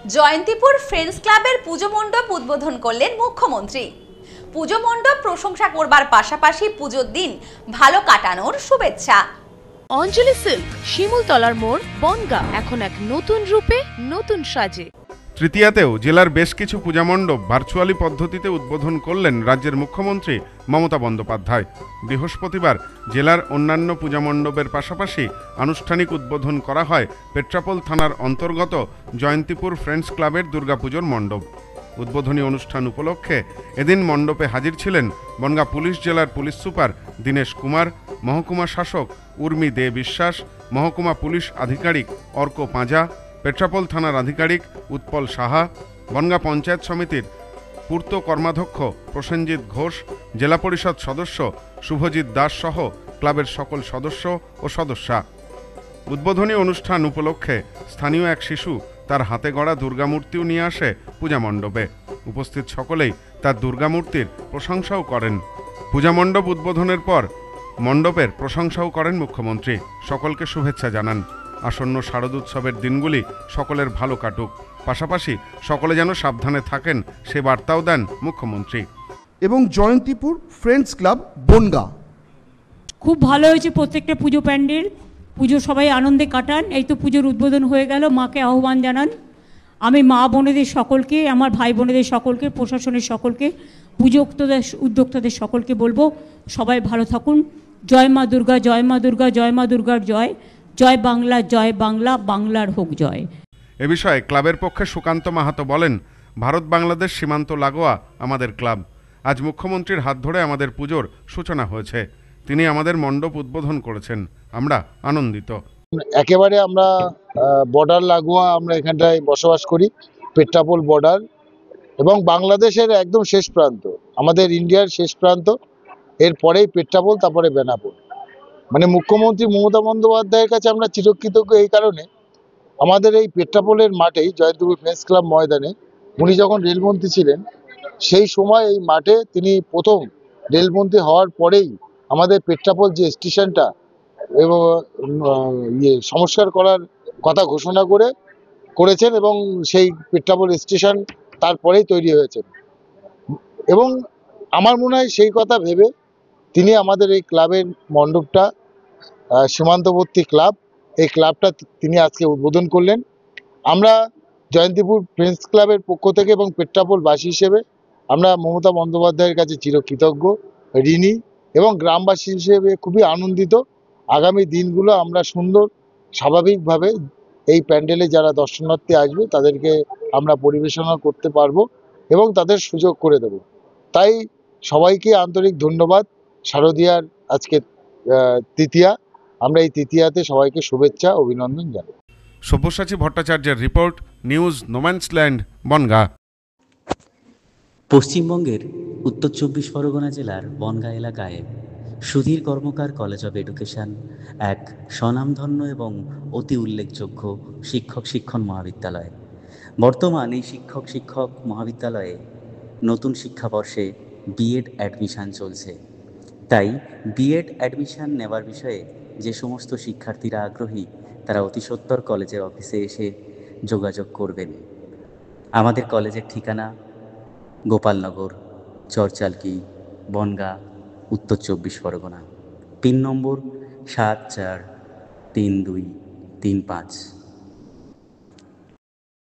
Jayantipur friends ক্লাবের পুজো মণ্ডপ উদ্বোধন করলেন মুখ্যমন্ত্রী। পুজো মণ্ডপ প্রশংসা করবার পাশাপাশি পুজোর দিন ভালো কাটানোর শুভেচ্ছা। অঞ্জলি সিল্ক, শিমুলতলার মোড়, বনগাঁ, এখন এক নতুন রূপে, নতুন সাজে। তৃতীয়াতেও জেলার বেশ কিছু পূজামণ্ডপ ভার্চুয়ালি পদ্ধতিতে উদ্বোধন করলেন রাজ্যের মুখ্যমন্ত্রী মমতা বন্দ্যোপাধ্যায়। বৃহস্পতিবার জেলার অন্যান্য পূজামণ্ডপের পাশাপাশি আনুষ্ঠানিক উদ্বোধন করা হয় পেট্রাপোল থানার অন্তর্গত জয়ন্তীপুর ফ্রেন্ডস ক্লাবের দুর্গাপুজোর মণ্ডপ। উদ্বোধনী অনুষ্ঠান উপলক্ষে এদিন মণ্ডপে হাজির ছিলেন বনগাঁ পুলিশ জেলার পুলিশ সুপার দীনেশ কুমার, মহকুমা শাসক উর্মি দে বিশ্বাস, মহকুমা পুলিশ আধিকারিক অর্ক পাঁজা, পেট্রাপোল থানার আধিকারিক উৎপল সাহা, বনগাঁ পঞ্চায়েত সমিতির পূর্ত কর্মাধ্যক্ষ প্রসেনজিৎ ঘোষ, জেলা পরিষদ সদস্য শুভজিৎ দাস সহ ক্লাবের সকল সদস্য ও সদস্যা। উদ্বোধনী অনুষ্ঠান উপলক্ষে স্থানীয় এক শিশু তার হাতে গড়া দুর্গামূর্তিও নিয়ে আসে পূজা মণ্ডপে। উপস্থিত সকলেই তার দুর্গামূর্তির প্রশংসাও করেন। পূজা মণ্ডপ উদ্বোধনের পর মণ্ডপের প্রশংসাও করেন মুখ্যমন্ত্রী। সকলকে শুভেচ্ছা জানান। আসন্ন শারদোৎসবের দিনগুলি সকলের ভালো কাটুক, পাশাপাশি সকলে যেন সাবধানে থাকেন সে বার্তাও দেন মুখ্যমন্ত্রী। এবং জয়ন্তীপুর ফ্রেন্ডস ক্লাব বনগাঁ খুব ভালো হয়েছে। প্রত্যেকটা পুজো প্যান্ডেল, পুজো সবাই আনন্দে কাটান। এই তো পুজোর উদ্বোধন হয়ে গেল, মাকে আহ্বান জানান। আমি মা বোনেদের সকলকে, আমার ভাই বোনেদের সকলকে, প্রশাসনের সকলকে, পুজো উদ্যোক্তাদের সকলকে বলবো সবাই ভালো থাকুন। জয় মা দুর্গা, জয় মা দুর্গা, জয় মা দুর্গার জয়, জয় বাংলা, জয় বাংলা, বাংলার হোক জয়। এ বিষয়ে ক্লাবের পক্ষে সুকান্ত মাহাতো বলেন, ভারত বাংলাদেশ সীমান্ত লাগোয়া আমাদের ক্লাব। আজ মুখ্যমন্ত্রীর হাত ধরে আমাদের পুজোর সূচনা হয়েছে। তিনি আমাদের মণ্ডপ উদ্বোধন করেছেন, আমরা আনন্দিত। একেবারে আমরা বর্ডার লাগোয়া আমরা এখানটায় বসবাস করি, পেট্রাপোল বর্ডার এবং বাংলাদেশের একদম শেষ প্রান্ত, আমাদের ইন্ডিয়ার শেষ প্রান্ত। এরপরেই পেট্রাপোল, তারপরে বেনাপোল। মানে মুখ্যমন্ত্রী মমতা বন্দ্যোপাধ্যায়ের কাছে আমরা চিরকৃতজ্ঞ এই কারণে, আমাদের এই পেট্রাপোলের মাঠেই জয়ন্তীপুর ফ্রেন্ডস ক্লাব ময়দানে উনি যখন রেলমন্ত্রী ছিলেন সেই সময় এই মাঠে তিনি প্রথম রেলমন্ত্রী হওয়ার পরেই আমাদের পেট্রাপোল যে স্টেশনটা এবং সংস্কার করার কথা ঘোষণা করেছেন এবং সেই পেট্রাপোল স্টেশন তারপরেই তৈরি হয়েছে। এবং আমার মনে হয় সেই কথা ভেবে তিনি আমাদের এই ক্লাবের মণ্ডপটা, সীমান্তবর্তী ক্লাব, এই ক্লাবটা তিনি আজকে উদ্বোধন করলেন। আমরা জয়ন্তীপুর ফ্রেন্ডস ক্লাবের পক্ষ থেকে এবং পেট্রাপোলবাসী হিসেবে আমরা মমতা বন্দ্যোপাধ্যায়ের কাছে চিরকৃতজ্ঞ, ঋণী এবং গ্রামবাসী হিসেবে খুবই আনন্দিত। আগামী দিনগুলো আমরা সুন্দর স্বাভাবিকভাবে এই প্যান্ডেলে যারা দর্শনার্থী আসবে তাদেরকে আমরা পরিবেশনা করতে পারবো এবং তাদের সুযোগ করে দেব। তাই সবাইকে আন্তরিক ধন্যবাদ। শারদীয়ার আজকে তৃতীয়া, আমরা এই তৃতীয়াতে সবাইকে শুভেচ্ছা অভিনন্দন জানাই। সব্যসাচী ভট্টাচার্যের রিপোর্ট, নিউজ নোম্যান্সল্যান্ড, বনগাঁ। পশ্চিমবঙ্গের উত্তর 24 পরগনা জেলার বনগাঁ এলাকায় সুধীর কর্মকার কলেজ অব এডুকেশন এক স্বনামধন্য এবং অতি উল্লেখযোগ্য শিক্ষণ মহাবিদ্যালয়। বর্তমান এই শিক্ষক মহাবিদ্যালয়ে নতুন শিক্ষাবর্ষে বিএড অ্যাডমিশান চলছে। তাই বিএড অ্যাডমিশান নেওয়ার বিষয়ে যে সমস্ত শিক্ষার্থীরা আগ্রহী তারা অতি সত্বর কলেজের অফিসে এসে যোগাযোগ করবেন। আমাদের কলেজের ঠিকানা গোপালনগর, চরচালকি, বনগাঁ, উত্তর 24 পরগনা। পিন নম্বর 743235।